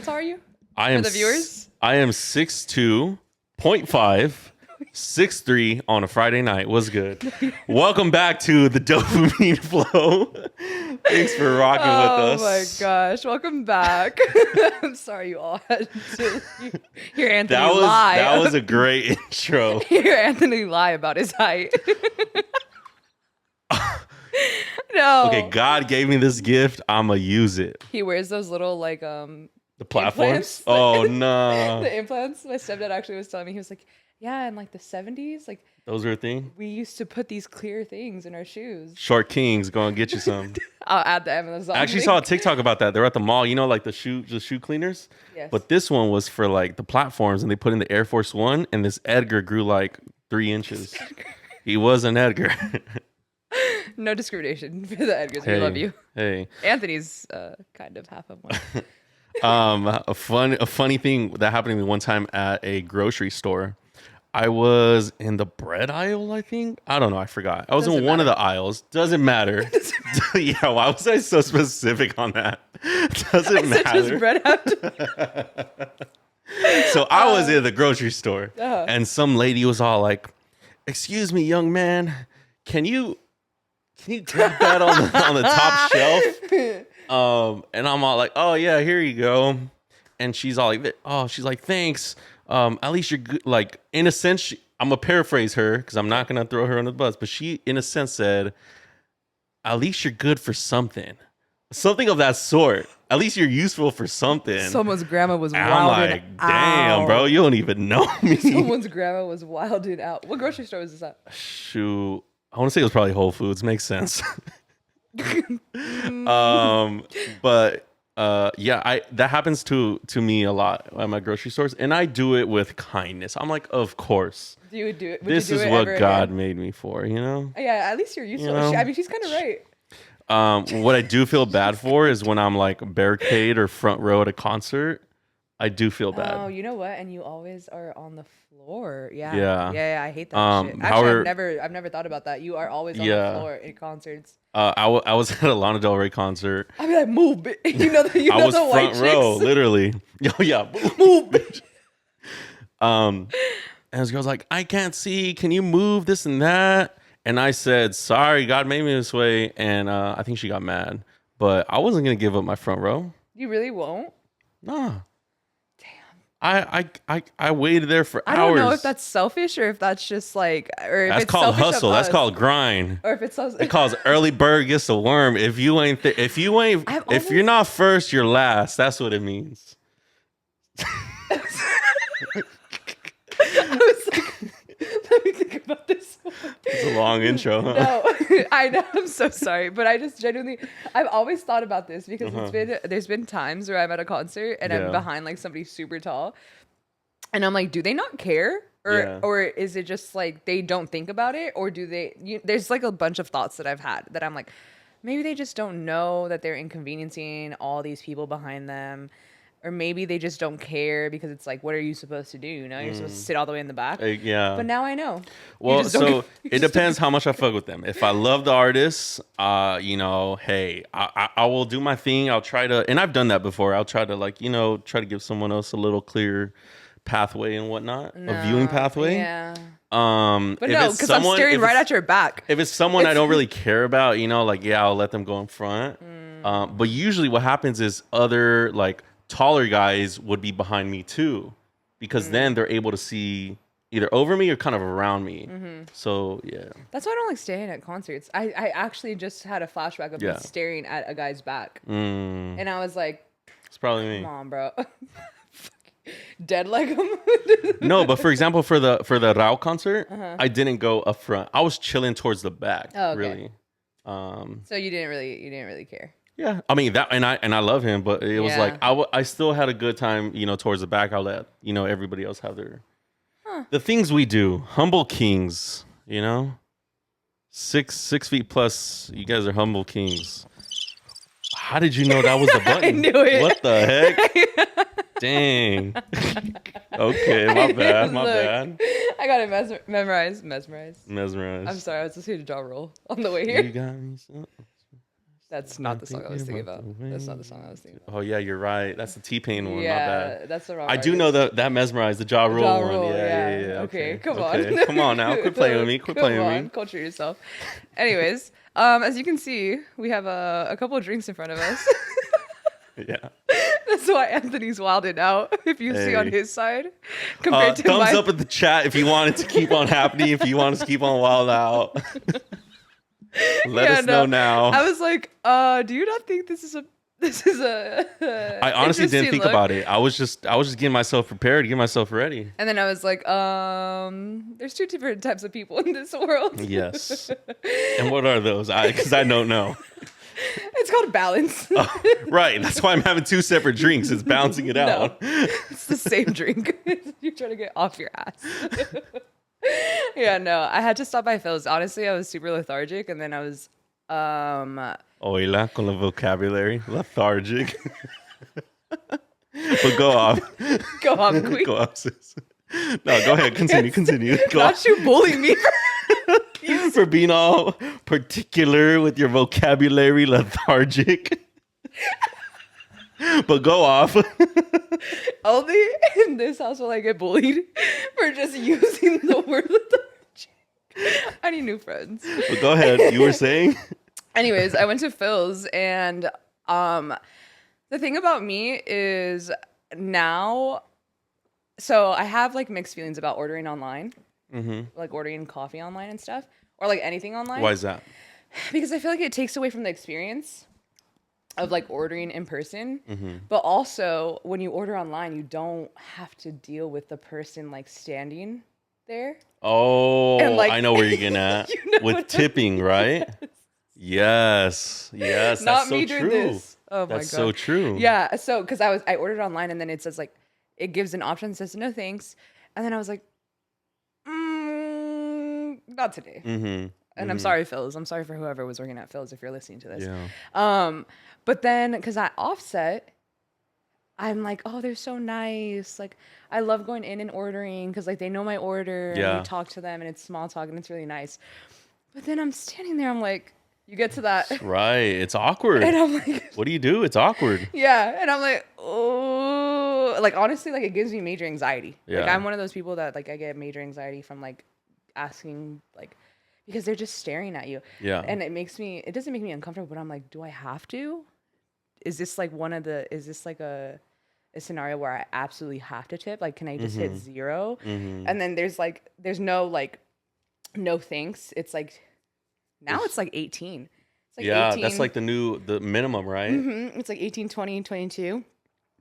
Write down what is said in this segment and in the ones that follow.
How tall are you? I am For the viewers? I am 6'2", 6'3" on a Friday night. What's good? Welcome back to the Dopamine Flow. Thanks for rocking with us. Oh my gosh. Welcome back. I'm sorry you all had to hear Anthony lie. That was a great intro. Hear Anthony lie about his height. No. Okay, God gave me this gift. I'ma use it. He wears those little The platforms? implants. Oh no. The implants. My stepdad actually was telling me, he was like, yeah, in like the 70s, like Those are a thing? we used to put these clear things in our shoes. Short Kings, go and get you some. I'll add the Amazon. I actually link. saw a TikTok about that. They're at the mall, you know, like the shoe cleaners. Yes. But this one was for like the platforms, and they put in the Air Force One, and this Edgar grew like 3 inches. He was an Edgar. No discrimination for the Edgars. Hey, We love you. Hey, Anthony's kind of half of one. a funny thing that happened to me one time at a grocery store. I was in the bread aisle, I think. I don't know. I forgot. I was in one of the aisles. Doesn't matter. Yeah, why was I so specific on that? Doesn't matter. Bread out. So I was in the grocery store, and some lady was all like, "Excuse me, young man, can you grab that on the top shelf?" And I'm all like, "Oh yeah, here you go." And she's all like, "Oh," she's like, "Thanks. At least you're good." Like, in a sense, I'm gonna paraphrase her because I'm not gonna throw her under the bus, but she, in a sense, said, "At least you're good for something of that sort. At least you're useful for something." Someone's grandma was I'm wilding like, damn, bro, you don't even know me. Someone's grandma was wilding out. What grocery store was this at? Shoot, I want to say it was probably Whole Foods. Makes sense. But yeah, that happens to me a lot at my grocery stores, and I do it with kindness. I'm like, of course. You would do it. Would This you do is it what ever God again? made me for, you know? Yeah, at least you're useful. You know? I mean, she's kind of right. What I do feel bad for is when I'm like barricade or front row at a concert. I do feel bad. Oh, you know what? And you always are on the floor. Yeah. Yeah. Yeah, I hate that shit. Actually, I've never thought about that. You are always on the floor in concerts. I was at a Lana Del Rey concert. I'd be like, move, bitch. You know the I was the white front row, chicks. literally. Oh yeah, Move, bitch. And this girl's like, "I can't see. Can you move this and that?" And I said, "Sorry, God made me this way." And I think she got mad, but I wasn't gonna give up my front row. You really won't? Nah. I waited there for hours. I don't know if that's selfish or if that's just like, or if That's it's called selfish of hustle. That's us. called grind. Or if it's It calls early bird gets the worm. If you're not first, you're last. That's what it means. I was like, let me think about this one. It's a long intro, huh? No, I know. I'm so sorry, but I just genuinely, I've always thought about this because there's been times where I'm at a concert and I'm behind like somebody super tall, and I'm like, do they not care, or is it just like they don't think about it, or do they? There's like a bunch of thoughts that I've had that I'm like, maybe they just don't know that they're inconveniencing all these people behind them. Or maybe they just don't care because it's like, what are you supposed to do? You know, you're supposed to sit all the way in the back. Yeah. But now I know. Well, so it depends how much I fuck with them. If I love the artist, you know, hey, I will do my thing. I'll try to, and I've done that before. I'll try to like, you know, try to give someone else a little clear pathway and whatnot, a viewing pathway. Yeah. But no, because I'm staring right at your back. If it's someone I don't really care about, you know, like, yeah, I'll let them go in front. But usually what happens is other like taller guys would be behind me too, because then they're able to see either over me or kind of around me. So yeah, that's why I don't like staying at concerts. I actually just had a flashback of me staring at a guy's back, and I was like, it's probably me. Come on, bro. Dead like him. No, but for example, for the Rao concert, I didn't go up front. I was chilling towards the back. Oh, okay. Really. So you didn't really care. Yeah, I mean that, and I love him, but it was like I still had a good time, you know, towards the back. I'll let you know everybody else have their the things we do. Humble kings, you know, 6 feet plus. You guys are humble kings. How did you know that was the button? I knew it. What the heck? Dang. Okay, my bad. I got it mesmerized. Mesmerized. I'm sorry, I was just here to draw a roll on the way here. You got me. That's not the song I was thinking about. That's not the song I was thinking about. Oh yeah, you're right. That's the T-Pain one. Yeah, my bad. that's the wrong. I do know that Mesmerize, the Ja Rule one. Yeah. Okay, come on. Come on now. Quit playing with me. Quit playing with me. Culture yourself. Anyways, as you can see, we have a couple of drinks in front of us. Yeah. That's why Anthony's wilded out. If you see on his side, compared to thumbs up in the chat if you want it to keep on happening. If you want us to keep on wild out, let us know now. I was like, do you not think this is a? I honestly didn't think about it. I was just getting myself prepared, getting myself ready. And then I was like, there's two different types of people in this world. Yes. And what are those? Because I don't know. It's called balance. Oh, right. That's why I'm having two separate drinks. It's balancing it out. No, it's the same drink. You're trying to get off your ass. Yeah, no. I had to stop by Phil's. Honestly, I was super lethargic, and then I was Oila con the vocabulary. Lethargic. But go off. Go off, queen. Go off, sis. No, go ahead. Continue. Go Not off. you bullying me. For being all particular with your vocabulary, lethargic. But go off. Only in this house will I get bullied for just using the word lethargic. I need new friends. But go ahead. You were saying? Anyways, I went to Phil's, and the thing about me is now, so I have like mixed feelings about ordering online. Like ordering coffee online and stuff, or like anything online. Why is that? Because I feel like it takes away from the experience of like ordering in person. But also when you order online, you don't have to deal with the person like standing there. Oh, and, like, I know where you're getting at. You know with tipping, right? Yes. That's Not so me true. Doing this. Oh my God. That's so true. Yeah. So because I ordered online, and then it says like, it gives an option that says no thanks, and then I was like, not today. And I'm sorry, Phil's. I'm sorry for whoever was working at Phil's if you're listening to this. Yeah. But then because at Offset, I'm like, oh, they're so nice. Like, I love going in and ordering because like they know my order. Yeah. And we talk to them, and it's small talk, and it's really nice. But then I'm standing there. I'm like, you get to that. Right. It's awkward. And I'm like, what do you do? It's awkward. Yeah. And I'm like, oh, like honestly, like it gives me major anxiety. Yeah. Like I'm one of those people that like I get major anxiety from like asking, like, because they're just staring at you. Yeah. And it doesn't make me uncomfortable, but I'm like, do I have to? Is this like a scenario where I absolutely have to tip? Like, can I just hit 0? And then there's no like, no thanks. It's like, now it's like 18. It's like 18. That's like the minimum, right? It's like 18, 20, 22.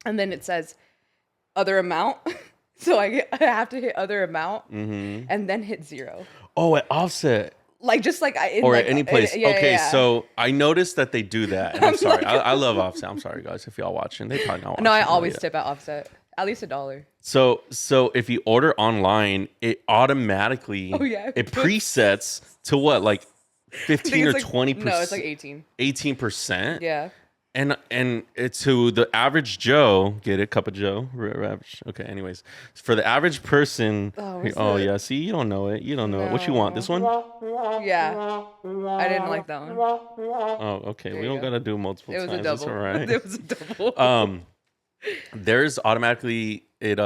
And then it says other amount. So I have to hit other amount and then hit 0. Oh, at Offset. Like just like or like, at any place. Yeah. So I noticed that they do that. And I'm sorry. I love Offset. I'm sorry, guys, if y'all watching. They probably not watching. No, I always tip at Offset. At least $1. So if you order online, it automatically it presets to what, like 15 or 20%? No, it's like 18. 18%? Yeah. And it's to the average Joe, get it, cup of Joe, average. Okay, anyways, for the average person. Yeah, see, you don't know it. What you want? This one? Yeah, I didn't like that one. Oh, okay. We don't gotta do multiple times. It was a double. It's all right. It was a double. There's automatically it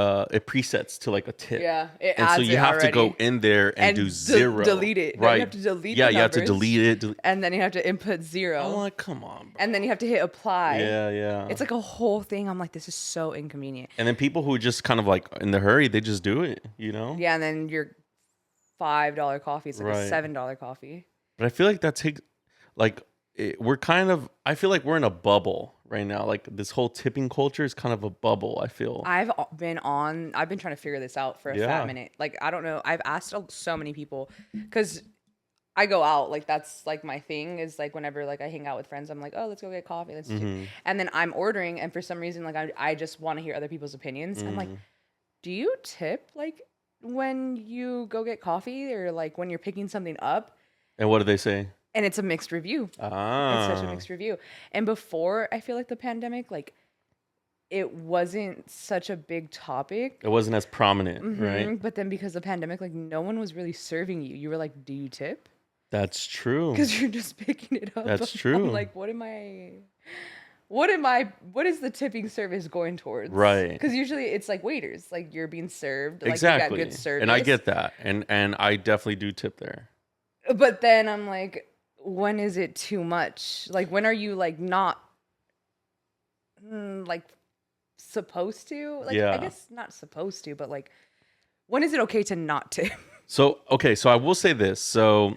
presets to like a tip. Yeah, it and adds so you have already. to go in there and do 0. Delete it. Right. You have to delete. Yeah, the you have to numbers, delete it. and then you have to input 0. I'm like, come on, bro. And then you have to hit apply. Yeah. It's like a whole thing. I'm like, this is so inconvenient. And then people who just kind of like in the hurry, they just do it, Yeah, and then your $5 coffee is like a $7 coffee. But I feel like that takes like I feel like we're in a bubble right now. Like this whole tipping culture is kind of a bubble, I feel. I've been trying to figure this out for a fat minute. Like, I don't know. I've asked so many people because I go out. Like, that's like my thing is like whenever like I hang out with friends, I'm like, oh, let's go get coffee. Let's do. And then I'm ordering. And for some reason, like I just want to hear other people's opinions. I'm like, do you tip like when you go get coffee or like when you're picking something up? And what do they say? And it's a mixed review. It's such a mixed review. And before, I feel like the pandemic, like, it wasn't such a big topic. It wasn't as prominent, right? But then because of the pandemic, like, no one was really serving you. You were like, do you tip? That's true. Because you're just picking it up. That's true. I'm like, what is the tipping service going towards? Right. Because usually it's like waiters, like you're being served, Exactly. Like you got good service. And I get that. And I definitely do tip there. But then I'm like, when is it too much? Like, when are you like not like supposed to? Like, I guess not supposed to, but like, when is it okay to not tip? So I will say this. So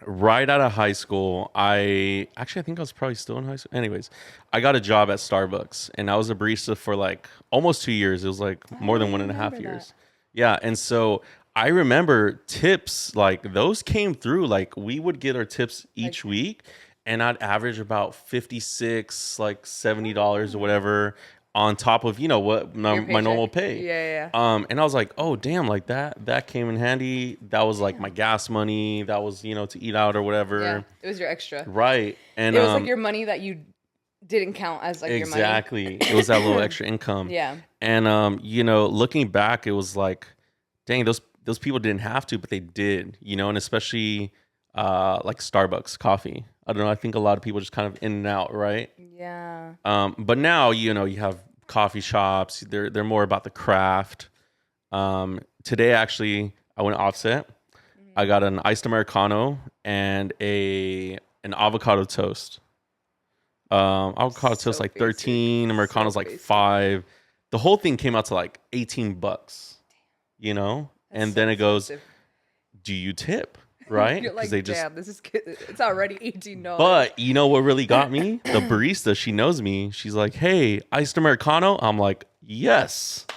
right out of high school, I think I was probably still in high school. Anyways, I got a job at Starbucks, and I was a barista for like almost 2 years. It was like more than 1.5 years. Yeah, and so I remember tips, like those came through. Like we would get our tips each week, and I'd average about $56, like $70 or whatever, on top of, you know, what my normal pay. Yeah. And I was like, oh damn, like that came in handy. That was like my gas money. That was, you know, to eat out or whatever. Yeah, it was your extra. Right. And it was like your money that you didn't count as like your money. Exactly. It was that little extra income. Yeah. And you know, looking back, it was like, dang, those people didn't have to, but they did, you know, and especially like Starbucks coffee. I don't know. I think a lot of people just kind of in and out, right? Yeah. But now, you know, you have coffee shops. They're more about the craft. Today, actually, I went offset. I got an iced Americano and an avocado toast. Avocado toast like 13, Americano's like 5. The whole thing came out to like $18, you know? And then it goes, do you tip? Right? You're like, damn, it's already $18. But you know what really got me? The barista, she knows me. She's like, hey, iced Americano? I'm like, yes.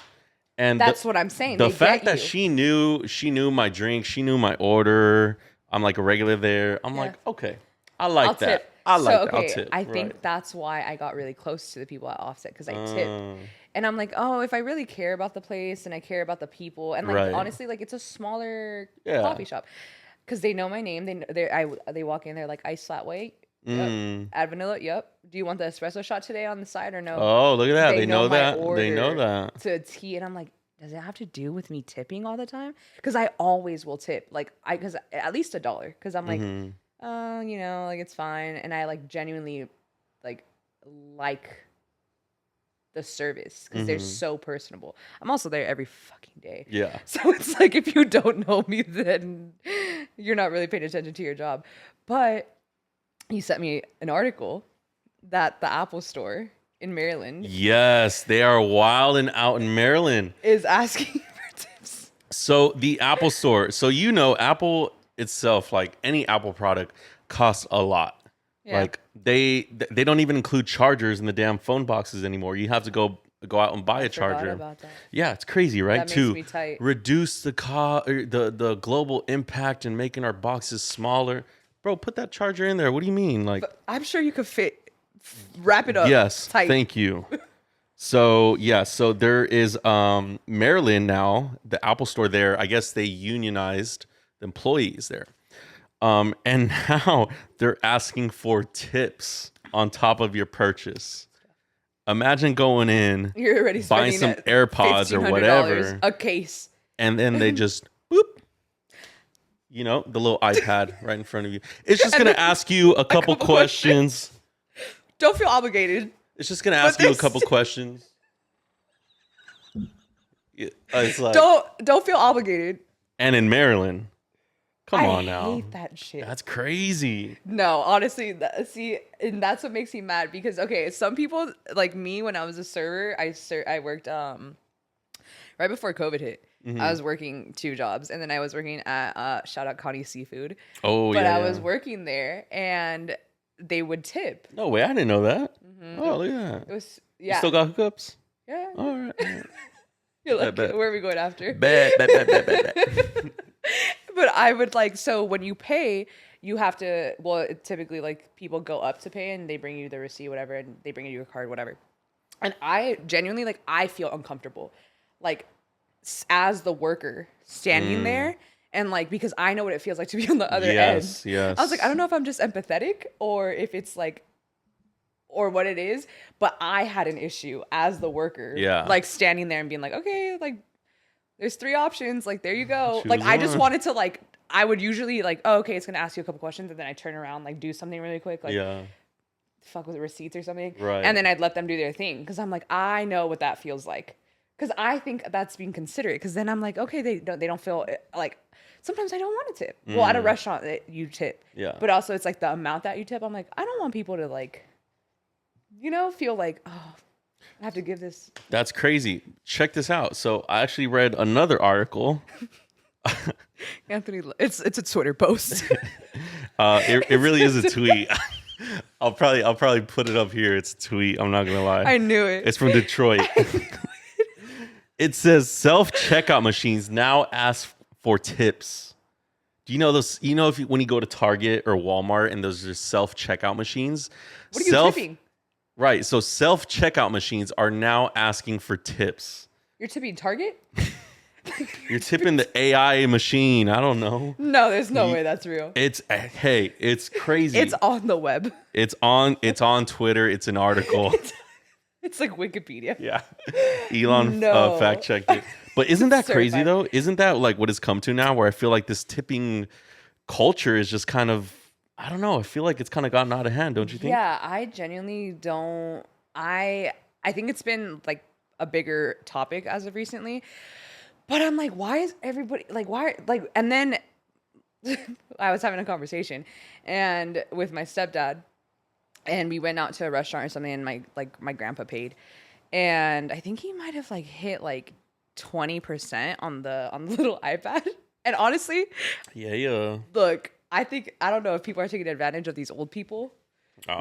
And that's what I'm saying. The fact that she knew my drink, she knew my order. I'm like a regular there. I'm like, okay, I like that. Tip. I like that. Okay, I'll tip. I think that's why I got really close to the people at Offset, because I tipped. And I'm like, oh, if I really care about the place and I care about the people, and like honestly, like it's a smaller coffee shop. Because they know my name. They walk in, they're like, ice flat white. Yep. Add vanilla. Yep. Do you want the espresso shot today on the side or no? Oh, look at that. They know that. They know that. To a T. And I'm like, does it have to do with me tipping all the time? Because I always will tip. Like, because at least $1. Because I'm like, you know, like it's fine. And I like genuinely like the service because they're so personable. I'm also there every fucking day. Yeah. So it's like, if you don't know me, then you're not really paying attention to your job. But he sent me an article that the Apple Store in Maryland. Yes, they are wild and out in Maryland. Is asking for tips. So the Apple Store. So, you know, Apple itself, like any Apple product, costs a lot. Yeah. Like they don't even include chargers in the damn phone boxes anymore. You have to go out and buy a charger. About that. Yeah, it's crazy, right? That makes me tight. Reduce the global impact and making our boxes smaller. Bro, put that charger in there. What do you mean? Like, but I'm sure you could wrap it up. Yes, tight. Thank you. So there is Maryland now, the Apple Store there. I guess they unionized the employees there. And now they're asking for tips on top of your purchase. Imagine going in, you're already buying some AirPods or whatever, a case, and then they just boop, you know, the little iPad right in front of you. It's just gonna ask you a couple questions. Don't feel obligated. It's just gonna ask you a couple questions. It's like, don't feel obligated. And in Maryland. Come on now. I hate that shit. That's crazy. No, honestly, and that's what makes me mad because, okay, some people, like me, when I was a server, I worked, right before COVID hit. I was working 2 jobs, and then I was working at, shout out Connie Seafood. Oh, but I was working there, and they would tip. No way, I didn't know that. Oh, look at that. It was, You still got hookups? Yeah. All right. You're like, where are we going after? Bet. But I would so when you pay, you have to, typically like people go up to pay and they bring you the receipt, whatever, and they bring you your card, whatever. And I genuinely, I feel uncomfortable, as the worker standing there and because I know what it feels like to be on the other end. Yes. I was like, I don't know if I'm just empathetic or if it's or what it is, but I had an issue as the worker. Yeah. Standing there and being like, okay, there's 3 options. There you go. Choose I just one. wanted to I would usually like, oh, okay, it's gonna ask you a couple questions, and then I turn around, like do something really quick, like fuck with the receipts or something, right? And then I'd let them do their thing because I'm like, I know what that feels like, because I think that's being considerate. Because then I'm like, okay, they don't feel like. Sometimes I don't want to tip. Well, at a restaurant, you tip. Yeah. But also, it's like the amount that you tip. I'm like, I don't want people to like, feel like, oh, I have to give this. That's crazy. Check this out. So I actually read another article. Anthony, it's a Twitter post. It really is a tweet. I'll probably put it up here. It's a tweet. I'm not gonna lie. I knew it. It's from Detroit. It says self-checkout machines now ask for tips. Do you know those? You know, when you go to Target or Walmart and those are self-checkout machines. What are you tipping? Right. So self-checkout machines are now asking for tips. You're tipping Target? You're tipping the AI machine. I don't know. No, there's no way that's real. It's crazy. It's on the web. It's on Twitter. It's an article. It's like Wikipedia. Yeah. Elon fact checked it. But isn't that crazy though? Isn't that like what it's come to now, where I feel like this tipping culture is just kind of, I don't know. I feel like it's kind of gotten out of hand, don't you think? Yeah, I genuinely don't. I think it's been like a bigger topic as of recently. But I'm like, why is everybody like, why? Like, and then I was having a conversation and with my stepdad, and we went out to a restaurant or something, and my grandpa paid, and I think he might have like hit like 20% on the little iPad. And honestly, yeah. Look, I don't know if people are taking advantage of these old people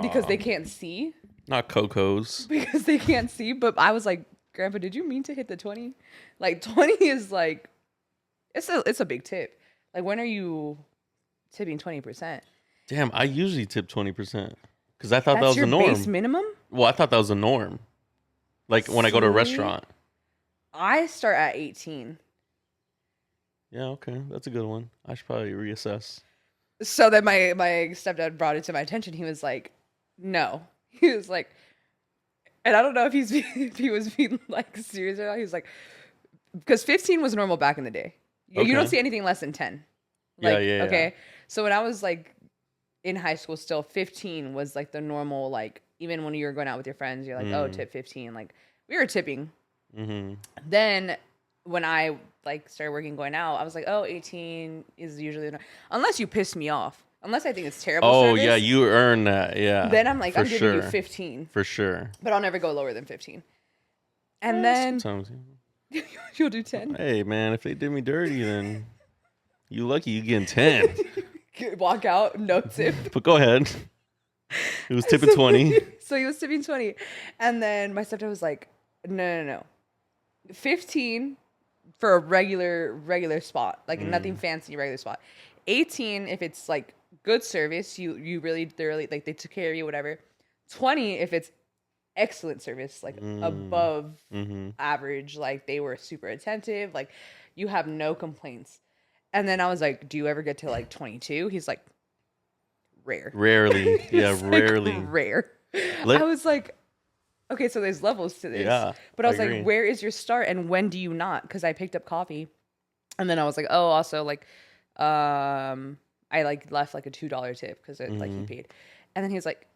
because they can't see. Not Cocos. Because they can't see. But I was like, Grandpa, did you mean to hit the 20? Like 20 is like, it's a big tip. Like, when are you tipping 20%? Damn, I usually tip 20% because I thought that was the norm. That's your base minimum? Well, I thought that was the norm. Like when I go to a restaurant. I start at 18. Yeah, okay. That's a good one. I should probably reassess. So then my stepdad brought it to my attention. He was like, no. He was like, and I don't know if he was being like serious or not. He was like, because 15 was normal back in the day. You don't see anything less than 10. Like, yeah. Okay. So when I was like in high school still, 15 was like the normal, like, even when you were going out with your friends, you're like, oh, tip 15. Like, we were tipping. Mm-hmm. Then when I like started working, going out, I was like, oh, 18 is usually unless you piss me off, unless I think it's terrible. Oh service, yeah, you earn that. Yeah. Then I'm like, I'm giving you 15 for sure, but I'll never go lower than 15. And then sometimes you'll do 10. Hey man, if they did me dirty, then you lucky you getting 10. Walk out, no tip. But go ahead. It was tipping 20. So he was tipping 20, and then my stepdad was like, no. 15 for a regular spot, like nothing fancy, regular spot. 18 if it's like good service, you really thoroughly, like, they took care of you, whatever. 20 if it's excellent service, like above average, like they were super attentive, like you have no complaints. And then I was like, do you ever get to like 22? He's like, rarely. Yeah, rarely. Like, rare. I was like, okay, so there's levels to this. Yeah, but I was like, where is your start and when do you not? Because I picked up coffee. And then I was like, oh, also, like, I like left like a $2 tip because like he paid. And then he was like,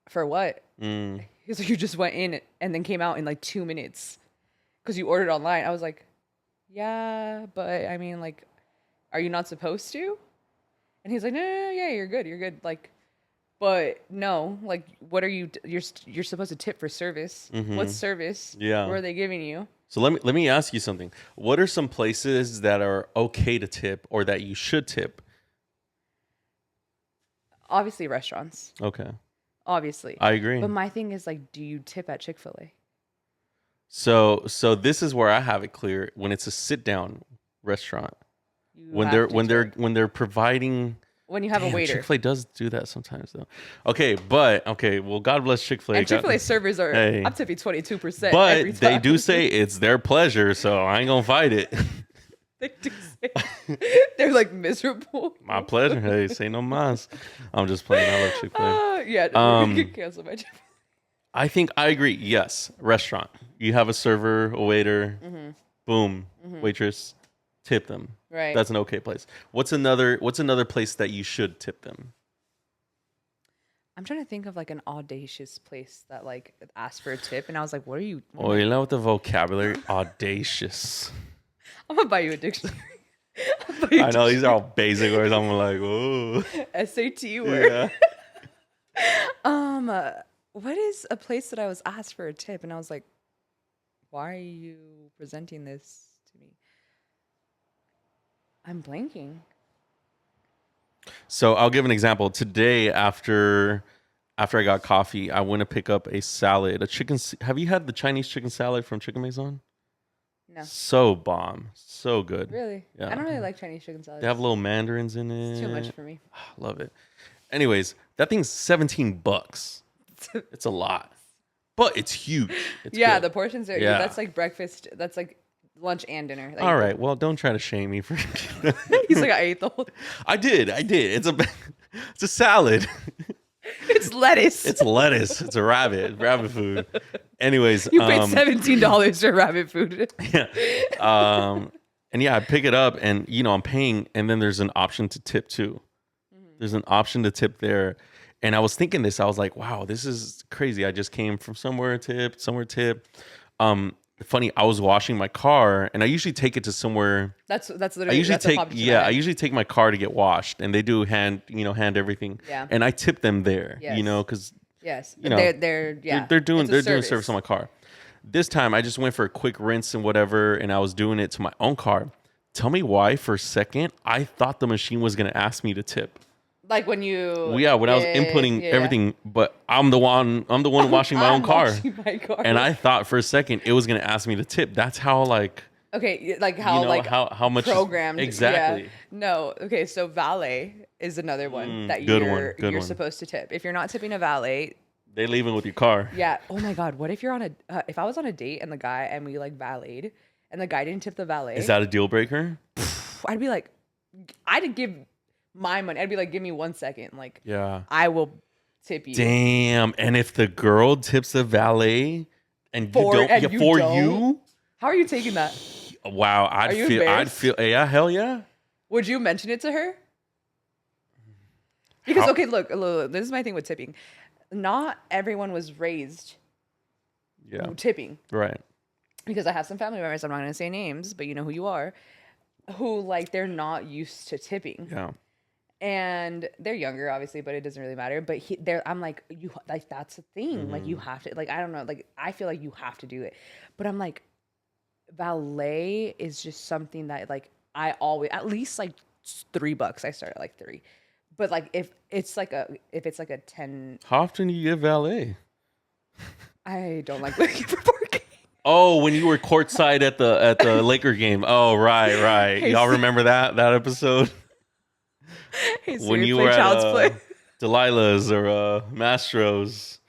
for what? He was like, you just went in and then came out in like 2 minutes because you ordered online. I was like, yeah, but I mean, like, are you not supposed to? And he's like, no, yeah, you're good. Like, but no, like, what are you? You're supposed to tip for service. What service? Yeah. What are they giving you? So let me ask you something. What are some places that are okay to tip or that you should tip? Obviously, restaurants. Okay. Obviously, I agree. But my thing is, like, do you tip at Chick-fil-A? So this is where I have it clear. When it's a sit down restaurant, when they're providing. When you have a waiter. Chick-fil-A does do that sometimes, though. Okay, well, God bless Chick-fil-A. And Chick-fil-A servers are, I'm tipping 22% but every time. They do say it's their pleasure, so I ain't gonna fight it. They do say they're like miserable. My pleasure. Hey, say no mas. I'm just playing. I love Chick-fil-A. Yeah, we could cancel my Chick-fil-A. I think I agree. Yes, restaurant. You have a server, a waiter, boom, waitress, tip them. Right. That's an okay place. What's another place that you should tip them? I'm trying to think of like an audacious place that like asked for a tip, and I was like, "What are you?" Oh, you know what the vocabulary audacious. I'm gonna buy you a dictionary. I know these are all basic words. I'm like, oh, SAT word. Yeah. What is a place that I was asked for a tip, and I was like, "Why are you presenting this to me?" I'm blanking. So I'll give an example. Today, after I got coffee, I went to pick up a salad, a chicken. Have you had the Chinese chicken salad from Chicken Maison? No. So bomb, so good. Really? Yeah. I don't really like Chinese chicken salads. They have little mandarins in it. It's too much for me. Love it. Anyways, that thing's $17. It's a lot, but it's huge. It's yeah, good. the portions are. Yeah. That's like breakfast. That's like lunch and dinner. Like, all right. Well, don't try to shame me for. He's like, I ate the whole. I did. It's a salad. It's lettuce. It's lettuce. It's a rabbit food. Anyways, you paid $17 for rabbit food. Yeah. And yeah, I pick it up, and I'm paying, and then there's an option to tip too. There's an option to tip there, and I was thinking this. I was like, wow, this is crazy. I just came from somewhere tip. Funny, I was washing my car, and I usually take it to somewhere. That's literally. I usually take my car to get washed, and they do hand everything. Yeah. And I tip them there, Yes. because yes, they're doing service on my car. This time, I just went for a quick rinse and whatever, and I was doing it to my own car. Tell me why, for a second, I thought the machine was gonna ask me to tip. Like when you. When I was inputting everything, but I'm the one washing my own car. My car. And I thought for a second it was gonna ask me to tip. That's how Okay, like how how much programmed exactly. Yeah. No, okay, so valet is another one that good you're one. supposed to tip. If you're not tipping a valet, they leaving with your car. Yeah. Oh my God. What if you're on if I was on a date and we like valeted and the guy didn't tip the valet? Is that a deal breaker? I'd be like, I'd give my money. I'd be like, give me 1 second. Like, yeah, I will tip you. Damn. And if the girl tips the valet and you, how are you taking that? Wow. I'd feel, yeah, hell yeah. Would you mention it to her? Because, okay, look, this is my thing with tipping. Not everyone was raised tipping. Right. Because I have some family members, I'm not going to say names, but you know who you are, who like they're not used to tipping. Yeah. And they're younger, obviously, but it doesn't really matter. But I'm like, that's a thing. Mm-hmm. Like you have to, like, I don't know, like I feel like you have to do it. But I'm like, valet is just something that like I always, at least like $3. I start at like 3. But like if it's like a 10. How often do you get valet? I don't like looking for parking. Oh, when you were courtside at the Laker game. Oh, right. Hey, y'all remember that episode? Hey, when you were at Delilah's or Mastro's,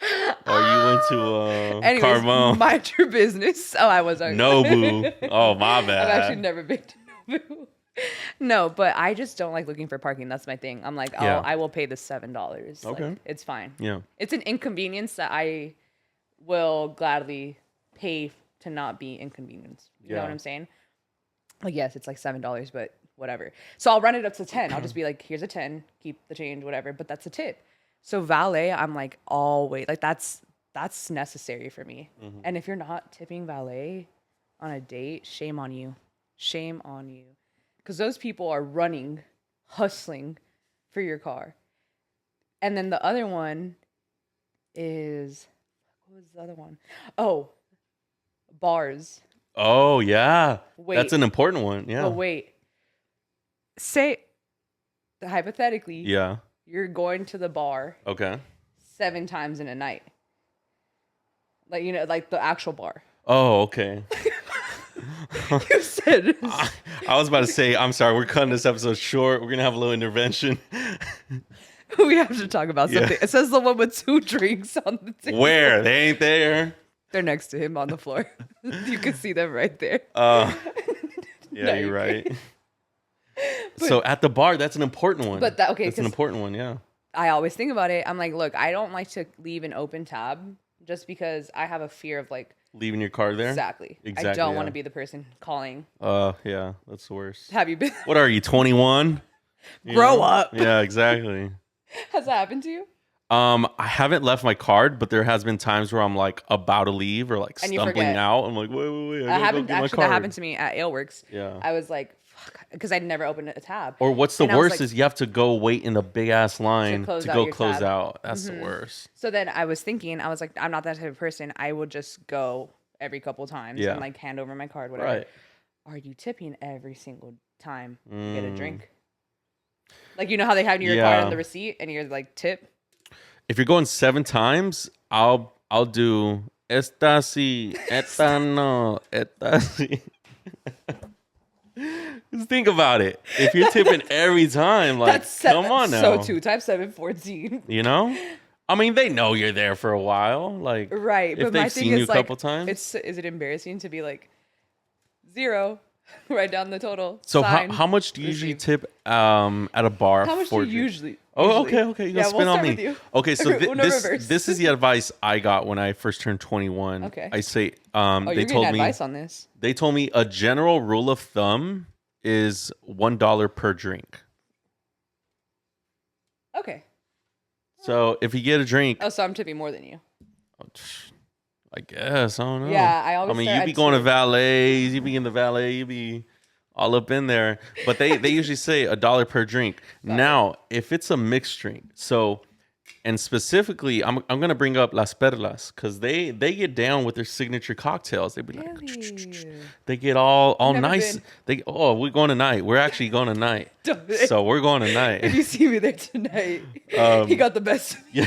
or you went to Anyways, Carmel. Mind your business. Oh, I was Nobu. Oh, my bad. I've actually never been to Nobu. No, but I just don't like looking for parking. That's my thing. I'm like, I will pay the $7. Okay. Like, it's fine. Yeah. It's an inconvenience that I will gladly pay to not be inconvenienced. You know what I'm saying? Like, yes, it's like $7, but whatever. So I'll run it up to 10. I'll just be like, here's a 10, keep the change, whatever. But that's a tip. So valet, I'm like, always, like that's necessary for me. Mm-hmm. And if you're not tipping valet on a date, shame on you. Shame on you. Because those people are running, hustling for your car. And then the other one is, what was the other one? Oh, bars. Oh, yeah. Wait. That's an important one. Yeah. Oh, wait. Say, hypothetically, you're going to the bar. Okay. 7 times in a night. Like, you know, like the actual bar. Oh, okay. You said. I was about to say, I'm sorry, we're cutting this episode short. We're going to have a little intervention. We have to talk about something. It says the one with 2 drinks on the table. Where? They ain't there. They're next to him on the floor. You can see them right there. Yeah, no, you're right. So at the bar, that's an important one. But that's an important one, yeah. I always think about it. I'm like, look, I don't like to leave an open tab just because I have a fear of like Leaving your card there? Exactly. I don't want to be the person calling. Yeah, that's the worst. Have you been? What are you, 21? Grow up. Yeah, exactly. Has that happened to you? I haven't left my card, but there has been times where I'm like about to leave or like stumbling out. I'm like, wait. That happened to me at Aleworks. Yeah. I was like, fuck, because I'd never opened a tab. Or what's the worst is you have to go wait in the big ass line to go close out. That's the worst. So then I was thinking, I was like, I'm not that type of person. I will just go every couple times and like hand over my card, whatever. Right. Are you tipping every single time you get a drink? Like, you know how they have your card on the receipt and you're like, tip? If you're going 7 times, I'll do esta sí, esta no, esta sí. Just think about it. If you're tipping every time, like, come on now. So 2 times 7, 14. You know? I mean, they know you're there for a while. Like, right. If but they've seen you a couple times. Is it embarrassing to be like, 0? Write down the total. So how much do you usually tip at a bar? How much do you usually? Oh, okay. You gotta spin on me. Okay, so this is the advice I got when I first turned 21. Okay. I say they told me advice on this. They told me a general rule of thumb is $1 per drink. Okay. So if you get a drink, so I'm tipping more than you. I guess I don't know. Yeah, I mean, you be going to valets, you be in the valet, you be all up in there. But they usually say $1 per drink. Now, if it's a mixed drink, and specifically, I'm gonna bring up Las Perlas because they get down with their signature cocktails. They be like, they get all nice. We're going tonight. We're actually going tonight. So we're going tonight. If you see me there tonight, he got the best. Yeah.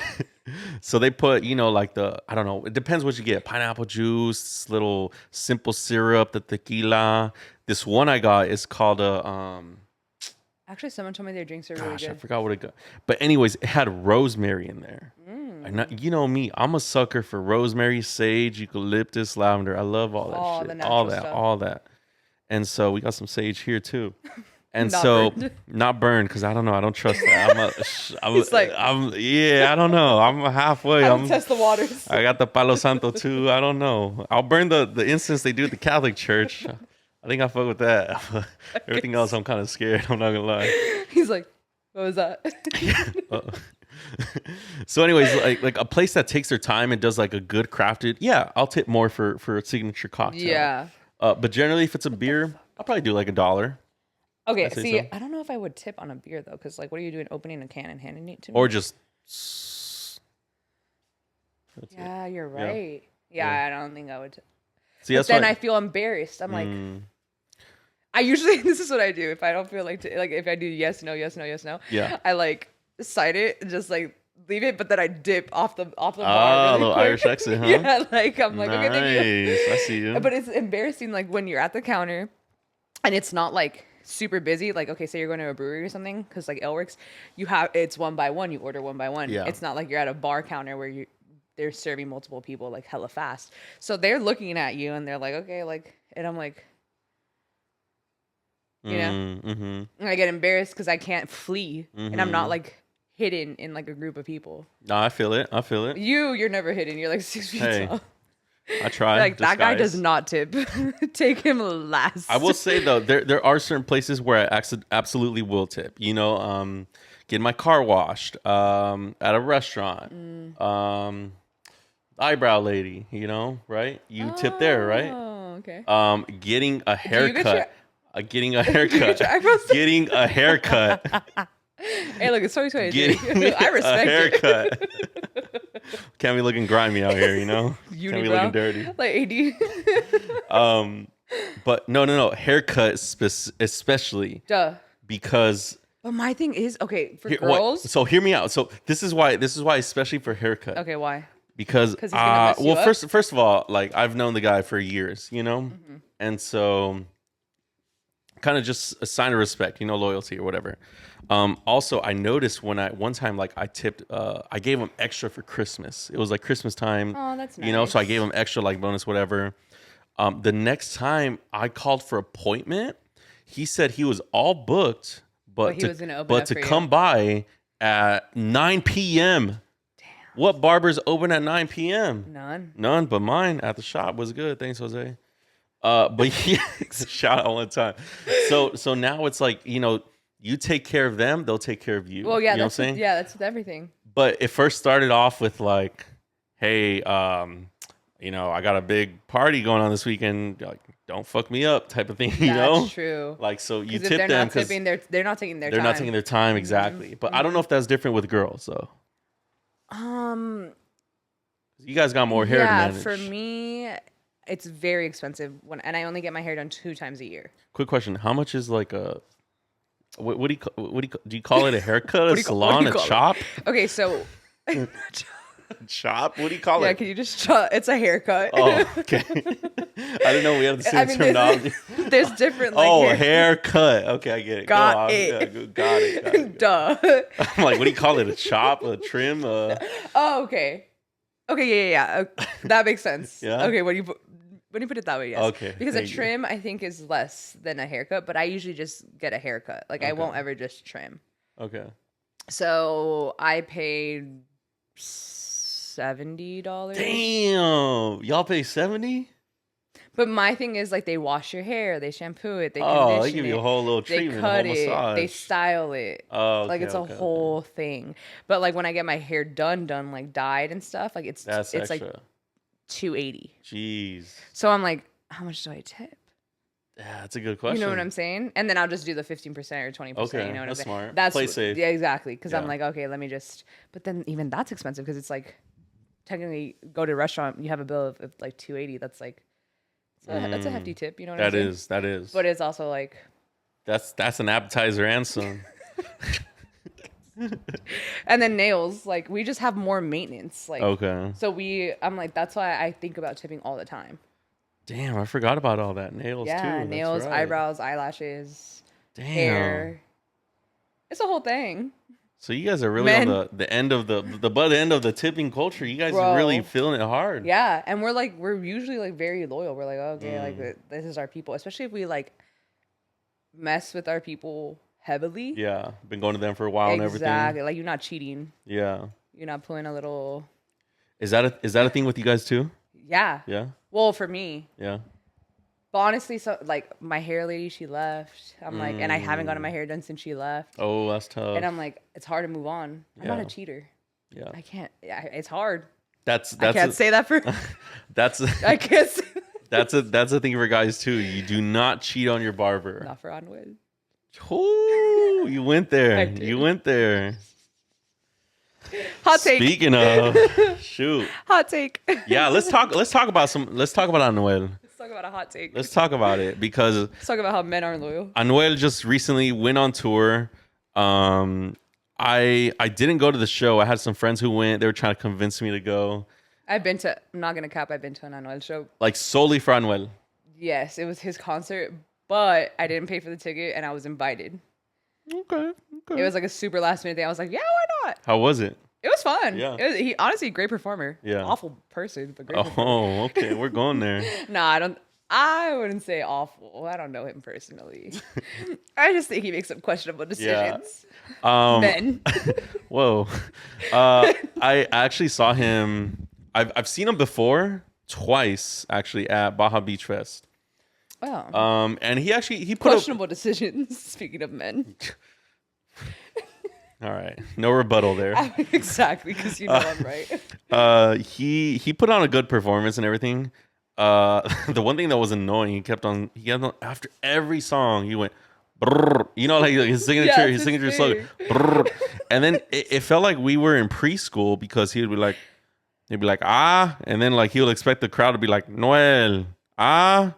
So they put, like I don't know, it depends what you get. Pineapple juice, little simple syrup, the tequila. This one I got is called Actually, someone told me their drinks are really good. I forgot what it got. But anyways, it had rosemary in there. You know me, I'm a sucker for rosemary, sage, eucalyptus, lavender. I love all that shit. All that. And so we got some sage here too. And not burned because I don't know. I don't trust that. I don't know. I'm halfway. I'm test the waters. I got the Palo Santo too. I don't know. I'll burn the incense they do at the Catholic Church. I think I fuck with that. Everything else, I'm kind of scared. I'm not gonna lie. He's like, what was that? So, anyways, like a place that takes their time and does like a good crafted. Yeah, I'll tip more for a signature cocktail. Yeah. But generally, if it's a beer, I'll probably do like $1. Okay, I don't know if I would tip on a beer though, because like, what are you doing? Opening a can and handing it to me? Or just. Yeah, you're right. Yeah, I don't think I would. See, but then I feel embarrassed. I'm like, I usually this is what I do if I don't feel like if I do yes no. Yeah. I like cite it and just like leave it, but then I dip off the bar. Really a little quick. Irish exit, huh? Yeah, like I'm like, nice. Okay, thank you. I see you. But it's embarrassing like when you're at the counter and it's not like super busy. Like, okay, say you're going to a brewery or something, because like Aleworks, it's one by one. You order one by one. Yeah. It's not like you're at a bar counter where they're serving multiple people like hella fast. So they're looking at you and they're like, okay, like, and I'm like, you know, and I get embarrassed because I can't flee, and I'm not like hidden in like a group of people. No, I feel it. You're never hidden. You're like 6 feet tall. I try. Like that guy does not tip. Take him last. I will say though, there are certain places where I absolutely will tip. You know, getting my car washed, at a restaurant, eyebrow lady. You know, right? You tip there, right? Oh, okay. Getting a haircut. Getting a haircut. Getting a haircut. Hey, look, it's 2023. I respect a haircut. Can't be looking grimy out here, you know? Can't be looking dirty. Like AD. But no. Haircut especially. Duh. Because. But my thing is, okay, for girls. So hear me out. So this is why, especially for haircut. Okay, why? Because, he's gonna mess you up? first of all, like I've known the guy for years, you know? And so kind of just a sign of respect, you know, loyalty or whatever. Also, I noticed one time, like I tipped, I gave him extra for Christmas. It was like Christmas time. Oh, that's nice. You know, so I gave him extra, like bonus, whatever. The next time I called for appointment, he said he was all booked, but to come by at 9 p.m. Damn. What barbers open at 9 p.m.? None, but mine at the shop was good. Thanks, Jose. But yeah, it's a shout out one time. So now it's like, you take care of them, they'll take care of you. Well, yeah, you know what I'm saying? Yeah, that's with everything. But it first started off with like, hey, I got a big party going on this weekend. Like, don't fuck me up, type of thing. That's true. Like, so you tip them because they're not taking their time. They're not taking their time, exactly. Mm-hmm. But I don't know if that's different with girls, though. You guys got more hair to manage. Yeah, for me, it's very expensive and I only get my hair done 2 times a year. Quick question: how much is like a what do you call it? A haircut, a salon, a chop? Okay, so chop. What do you call it? Yeah, can you just chop? It's a haircut. Oh, okay. I didn't know we have the same terminology. There's different. Like, haircut. Okay, I get it. Got it. Yeah, got it. Duh. I'm like, what do you call it? A chop? A trim? Oh, okay. Okay, yeah. That makes sense. Yeah. Okay, when you put it that way, yes. Okay. Because a trim, I think, is less than a haircut, but I usually just get a haircut. Like, I won't ever just trim. Okay. So I paid $70. Damn, y'all pay $70? But my thing is, like, they wash your hair, they shampoo it, they condition it. They give you a whole little treatment, they cut a whole massage. They style it. Oh, okay, like it's a whole thing. But like when I get my hair done, like dyed and stuff, like it's extra. Like $280. Jeez. So I'm like, how much do I tip? Yeah, that's a good question. You know what I'm saying? And then I'll just do the 15% or 20%. Okay, you know what that's I'm saying? smart. Play safe. Yeah, exactly. Because I'm like, okay, let me just. But then even that's expensive because it's like, technically, go to a restaurant, you have a bill of like $280. That's like, that's a hefty tip. You know what I'm saying? That is. But it's also like. That's an appetizer and some. And then nails, like we just have more maintenance. Like okay. So I'm like, that's why I think about tipping all the time. Damn, I forgot about all that. Nails too. Yeah, nails, right. Eyebrows, eyelashes, hair. It's a whole thing. So you guys are really on the end of the butt end of the tipping culture. You guys are really feeling it hard. Yeah, and we're usually like very loyal. We're like, okay, like this is our people. Especially if we like mess with our people heavily. Yeah, been going to them for a while and everything. Exactly, like you're not cheating. Yeah, you're not pulling a little. Is that a thing with you guys too? Yeah. Yeah. Well, for me. Yeah. But honestly, so like my hair lady, she left. I'm like, and I haven't gotten my hair done since she left. Oh, that's tough. And I'm like, it's hard to move on. I'm not a cheater. Yeah. I can't. Yeah, it's hard. That's I can't say that for. I can't say. That's a thing for guys too. You do not cheat on your barber. Not for Anuel. Ooh, you went there. You went there. Hot take. Speaking of, shoot. Hot take. Yeah, let's talk about Anuel. Let's talk about a hot take. Let's talk about it because let's talk about how men aren't loyal. Anuel just recently went on tour. I didn't go to the show. I had some friends who went. They were trying to convince me to go. I'm not gonna cap. I've been to an Anuel show. Like solely for Anuel. Yes, it was his concert, but I didn't pay for the ticket and I was invited. Okay. It was like a super last minute thing. I was like, yeah, why not? How was it? It was fun. Yeah. He honestly a great performer. Yeah. Awful person, but great performer. Oh, okay. We're going there. No, I wouldn't say awful. I don't know him personally. I just think he makes some questionable decisions. Yeah. Men. Whoa. I actually saw him. I've seen him before, twice actually at Baja Beach Fest. Oh. And he put questionable decisions. Speaking of men. All right, no rebuttal there. Exactly, because you know I'm right. He put on a good performance and everything. The one thing that was annoying, he kept on after every song he went, brrr, you know, like his signature slogan, brrr. And then it felt like we were in preschool because he'd be like ah, and then like he would expect the crowd to be like Noel ah,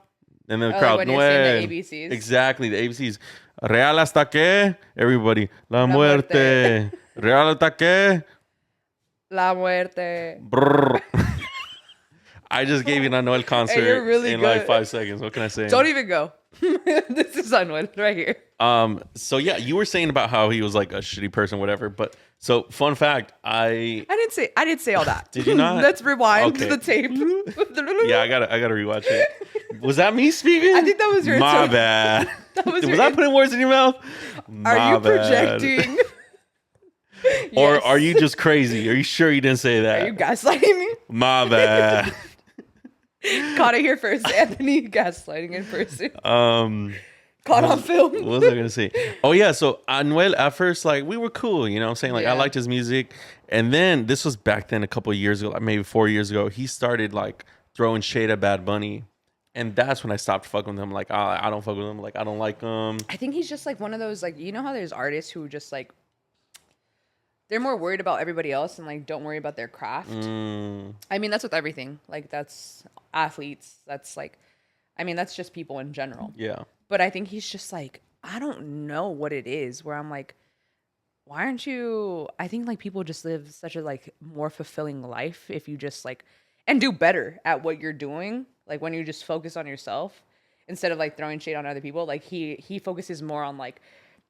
and then the crowd like Noel. The ABCs. Exactly, the ABCs. Real hasta que, everybody. La muerte. Real hasta que. La muerte. Brrr. I just gave you an Anuel concert in like 5 seconds. What can I say? Don't even go. This is Anuel right here. So yeah, you were saying about how he was like a shitty person, whatever. But so fun fact, I didn't say all that. Did you not? Let's rewind the tape. Yeah, I gotta rewatch it. Was that me speaking? I think that was your My bad. Was I putting words in your mouth? Are you projecting? Or are you just crazy? Are you sure you didn't say that? Are you gaslighting me? My bad. Caught it here first, Anthony. Gaslighting in person. Caught on film. What was I gonna say? Oh yeah, so Anuel at first, like, we were cool, you know what I'm saying? Like, I liked his music. And then this was back then a couple of years ago, like maybe 4 years ago, he started like throwing shade at Bad Bunny. And that's when I stopped fucking with him. Like, I don't fuck with him. Like, I don't like him. I think he's just like one of those, like, you know how there's artists who just like, they're more worried about everybody else and like don't worry about their craft. I mean, that's with everything. Like, that's athletes. That's like, I mean, that's just people in general. Yeah. But I think he's just like, I don't know what it is where I'm like, why aren't you? I think like people just live such a like more fulfilling life if you just like, and do better at what you're doing. Like when you just focus on yourself instead of like throwing shade on other people. Like he focuses more on like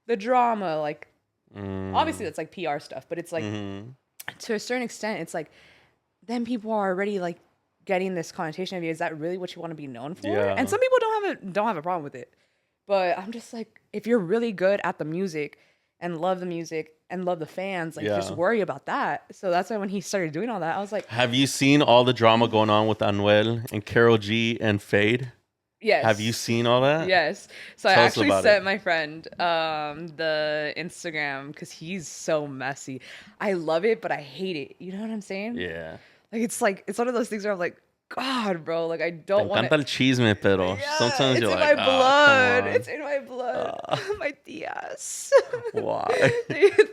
the drama. Like obviously that's like PR stuff, but it's like to a certain extent, it's like then people are already like getting this connotation of you. Is that really what you want to be known for? Yeah. And some people don't have a problem with it. But I'm just like, if you're really good at the music and love the music and love the fans, like just worry about that. So that's why when he started doing all that, I was like, have you seen all the drama going on with Anuel and Karol G and Feid? Yes. Have you seen all that? Yes. So Tell I us actually about sent it. my friend the Instagram because he's so messy. I love it, but I hate it. You know what I'm saying? Yeah. Like it's one of those things where I'm like, God, bro, like I don't want Encanta el chisme, pero sometimes it's you're in like, my blood. come on. It's in my blood. My tias. Why?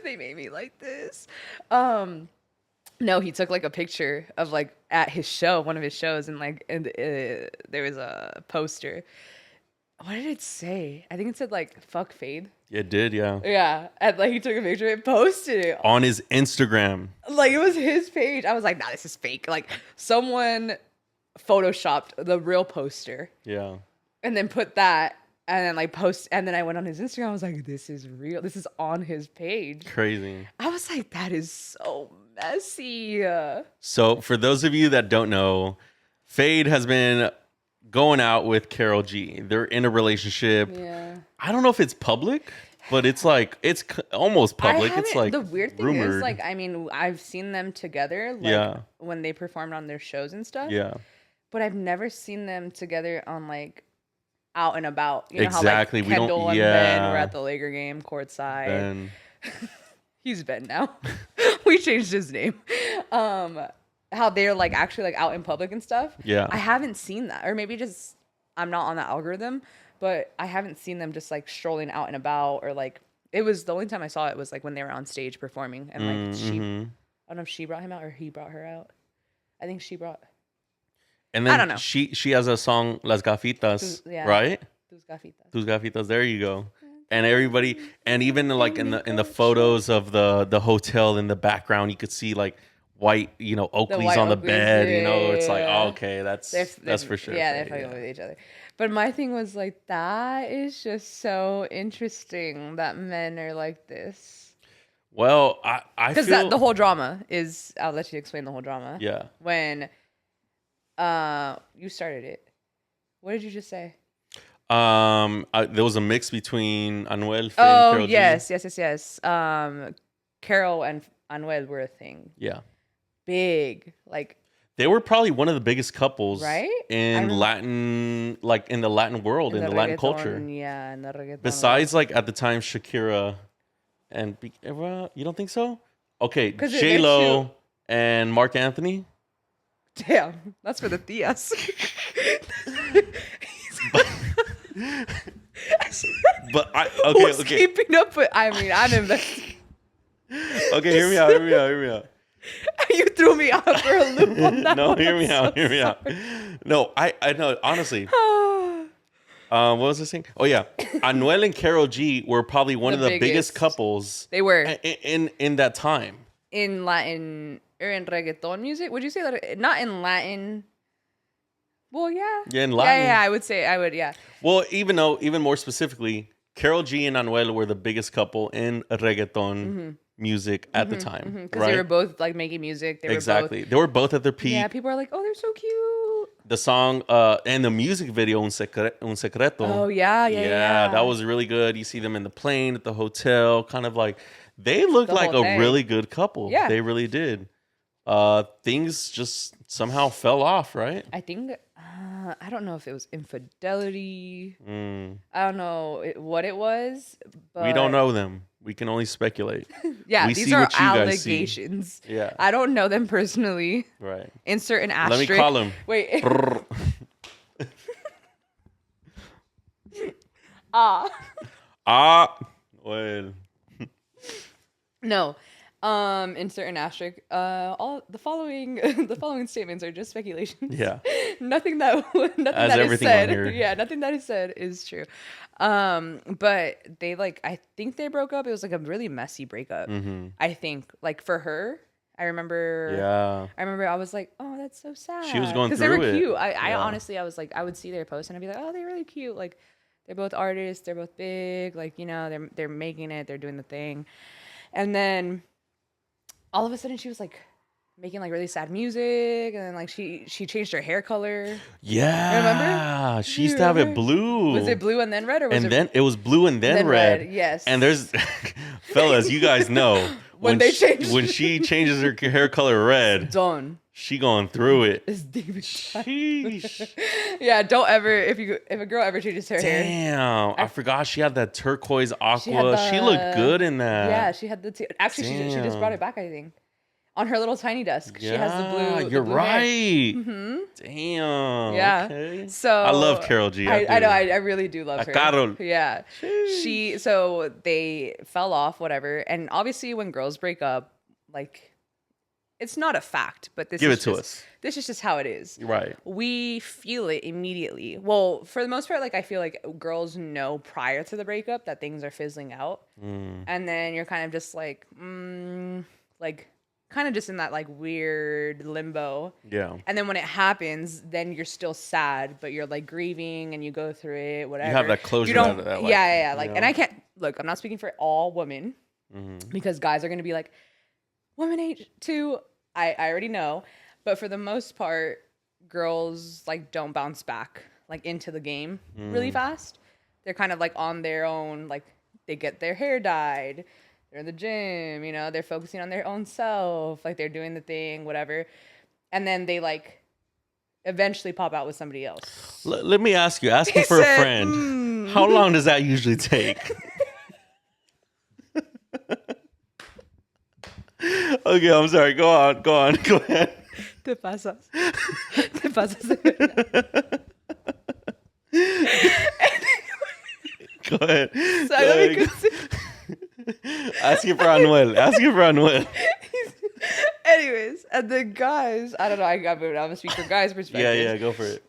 they made me like this. No, he took like a picture of like at his show, one of his shows, and like there was a poster. What did it say? I think it said like "fuck Feid." It did, yeah. Yeah, and like he took a picture of it, posted it On his Instagram. like it was his page. I was like, nah, this is fake. Like someone photoshopped the real poster. Yeah. And then put that and then like post, and then I went on his Instagram. I was like, this is real. This is on his page. Crazy. I was like, that is so messy. So for those of you that don't know, Feid has been going out with Karol G. They're in a relationship. Yeah. I don't know if it's public, but it's like it's almost public. It's like the weird thing rumored. is like, I mean, I've seen them together like when they performed on their shows and stuff. Yeah. But I've never seen them together on like out and about. You know Exactly. how like Kendall and Yeah. Ben were at the Laker game courtside. Ben. He's Ben now. We changed his name. How they're like actually like out in public and stuff. Yeah. I haven't seen that, or maybe just I'm not on that algorithm, but I haven't seen them just like strolling out and about, or like it was the only time I saw it was like when they were on stage performing, and like she, I don't know if she brought him out or he brought her out. I think she brought. And then I don't know. She has a song Las Gafitas, Yeah. right? Tus gafitas. Tus Gafitas. There you go. And everybody, and even like in the photos of the hotel in the background, you could see like white, you know, Oakleys white on the Oakleys, bed. You know, it's like, yeah. oh, okay, that's for sure. Yeah, they're Feid, fucking with each other. But my thing was like, that is just so interesting that men are like this. Well, I Because feel the whole drama is, I'll let you explain the whole drama. yeah. When you started it. What did you just say? There was a mix between Anuel, Feid, and Oh, Karol G. yes. Carol and Anuel were a thing. Yeah. Big. Like, They were probably one of the biggest couples Right? in Latin, like in the Latin world, in the Latin culture. Yeah, in the reggaeton. Besides, like at the time, Shakira and you don't think so? Okay, 'Cause J Lo and Mark Anthony. Damn, that's for the tias. But Who's okay. keeping up with? I mean, I'm investing. Okay, hear me out. You threw me out for a loop on that No, one. hear me I'm out. so Hear me out. No, I know. Honestly, what was I saying? Oh yeah, Anuel and Karol G were probably one of the biggest couples. They were in that time. in Latin or in reggaeton music. Would you say that? Not in Latin. Well, yeah. Yeah, in Latin. Yeah. I would. Yeah. Well, even more specifically, Karol G and Anuel were the biggest couple in reggaeton music at the time. Because right? they were both like making music. They were Exactly. They were both at their peak. Yeah. People are like, oh, they're so cute. The song and the music video, Un Secreto. Oh yeah. That was really good. You see them in the plane at the hotel, kind of like They looked the like whole a thing. really good couple. Yeah. They really did. Things just somehow fell off, right? I think I don't know if it was infidelity. Mm. I don't know what it was, but We don't know them. We can only speculate. yeah, We these see are what you guys see. allegations. Yeah. I don't know them personally. Right. Insert an Let asterisk. me call him. Wait. Well. No. Insert an asterisk. All the following the following statements are just speculations. Yeah. nothing that As is everything on said. here. Yeah, nothing that is said is true. But they I think they broke up. It was like a really messy breakup. Mm-hmm. I think like for her, I remember. Yeah. I was like, oh, that's so sad. She was going because they were through it. cute. I Yeah. honestly, I was like, I would see their posts and I'd be like, oh, they're really cute. Like, they're both artists. They're both big. Like, you know, they're making it. They're doing the thing. And then all of a sudden, she was like making like really sad music, and then like she changed her hair color. Yeah. Remember? She used to have it blue. Was it blue and then red, or was then it was blue and then red? Yes. And there's fellas, you guys know when she changes her hair color red, done. she going through it. It's deep. Sheesh. Yeah, don't ever if a girl ever changes her hair. Damn, I forgot she had that turquoise aqua. She looked good in that. Yeah, she had actually she just brought it back, I think. On her little tiny desk. Yeah, she has the blue. You're blue right. Mm-hmm. Damn. Yeah. Okay. So I love Karol G. I know. I really do love her. Karol. Yeah. So they fell off, whatever. And obviously, when girls break up, like, it's not a fact, but this is just how it is. Right. We feel it immediately. Well, for the most part, like, I feel like girls know prior to the breakup that things are fizzling out. And then you're kind of just like, like, kind of just in that like weird limbo. Yeah. And then when it happens, then you're still sad, but you're like grieving and you go through it, whatever. You have that closure. You don't. That, yeah. Like, and I can't look. I'm not speaking for all women because guys are gonna be like, women age too. I already know, but for the most part, girls like don't bounce back like into the game really fast. They're kind of like on their own. Like they get their hair dyed. They're in the gym, you know, they're focusing on their own self, like they're doing the thing, whatever. And then they like eventually pop out with somebody else. Let me ask you, asking for a friend, how long does that usually take? Okay, I'm sorry. Go on. Go ahead. Te pasas. Go ahead. Sorry, let me continue. Asking for Anuel. Anyways, and the guys, I don't know, I'm gonna speak from guys' perspective. Yeah, go for it.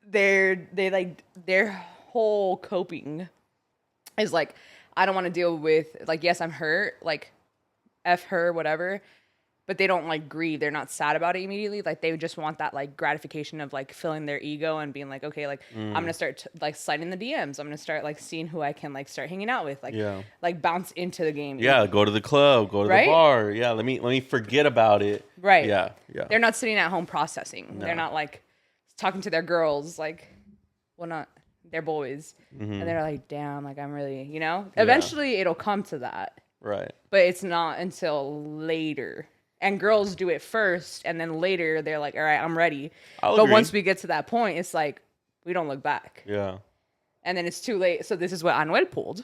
They like their whole coping is like, I don't want to deal with like, yes, I'm hurt, like F her, whatever. But they don't like grieve. They're not sad about it immediately. Like they just want that like gratification of like filling their ego and being like, okay, like I'm gonna start like sliding the DMs. I'm gonna start like seeing who I can like start hanging out with. Like like bounce into the game. Yeah, go to the club, go to the bar. Yeah, let me forget about it. Right. Yeah. They're not sitting at home processing. No. They're not like talking to their girls like, well, not their boys, and they're like, damn, like I'm really, you know. Eventually, it'll come to that. Right. But it's not until later. And girls do it first, and then later they're like, all right, I'm ready. But once we get to that point, it's like, we don't look back. Yeah. And then it's too late. So this is what Anuel pulled,